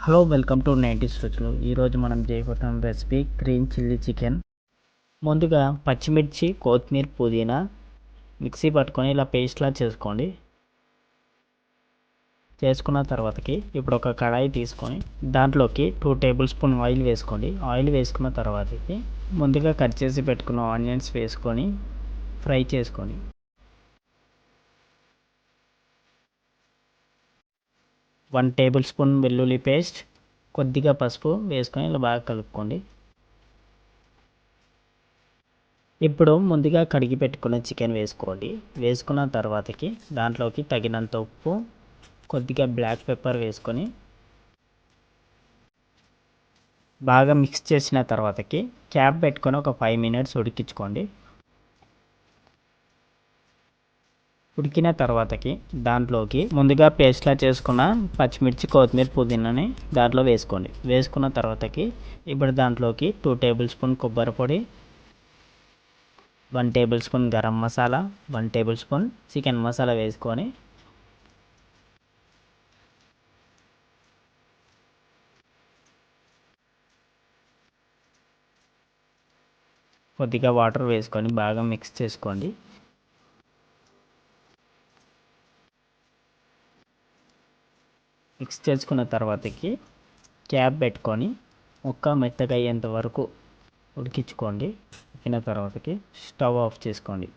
Hello welcome to 90s రుచులు. ఈరోజు మనం చేయబోతున్న రెసిపీ గ్రీన్ చిల్లీ చికెన్. ముందుగా పచ్చిమిర్చి, కొత్తిమీర, పుదీనా మిక్సీ పట్టుకొని ఇలా పేస్ట్లా చేసుకోండి. చేసుకున్న తర్వాతకి ఇప్పుడు ఒక కడాయి తీసుకొని దాంట్లోకి 2 టేబుల్ స్పూన్ ఆయిల్ వేసుకోండి. ఆయిల్ వేసుకున్న తర్వాతకి ముందుగా కట్ చేసి పెట్టుకున్న ఆనియన్స్ వేసుకొని ఫ్రై చేసుకోండి. 1 టేబుల్ స్పూన్ వెల్లుల్లి పేస్ట్, కొద్దిగా పసుపు వేసుకొని ఇలా బాగా కలుపుకోండి. ఇప్పుడు ముందుగా కడిగి పెట్టుకున్న చికెన్ వేసుకోండి. వేసుకున్న తర్వాతకి దాంట్లోకి తగినంత ఉప్పు, కొద్దిగా బ్లాక్ పెప్పర్ వేసుకొని బాగా మిక్స్ చేసిన తర్వాతకి క్యాప్ పెట్టుకొని ఒక 5 మినిట్స్ ఉడికించుకోండి. ఉడికిన తర్వాతకి దాంట్లోకి ముందుగా పేస్ట్లా చేసుకున్న పచ్చిమిర్చి, కొత్తిమీర, పుదీనాని దాంట్లో వేసుకోండి. వేసుకున్న తర్వాతకి ఇప్పుడు దాంట్లోకి 2 టేబుల్ స్పూన్ కొబ్బరి పొడి, 1 table spoon garam masala, 1 table spoon chicken masala వేసుకొని కొద్దిగా వాటర్ వేసుకొని బాగా మిక్స్ చేసుకోండి. మిక్స్ చేసుకున్న తర్వాతకి క్యాప్ పెట్టుకొని ముక్క మెత్తగా అయ్యేంత వరకు ఉడికించుకోండి. ఉడికిన తర్వాతకి స్టవ్ ఆఫ్ చేసుకోండి.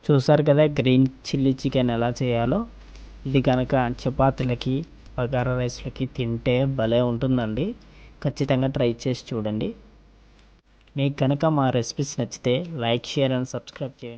చూసారు కదా గ్రీన్ చిల్లీ చికెన్ ఎలా చేయాలో. ఇది కనుక చపాతీలకి, బగారా రైస్లకి తింటే భలే ఉంటుందండి. ఖచ్చితంగా ట్రై చేసి చూడండి. మీకు కనుక మా రెసిపీస్ నచ్చితే లైక్, షేర్ అండ్ సబ్స్క్రైబ్ చేయండి.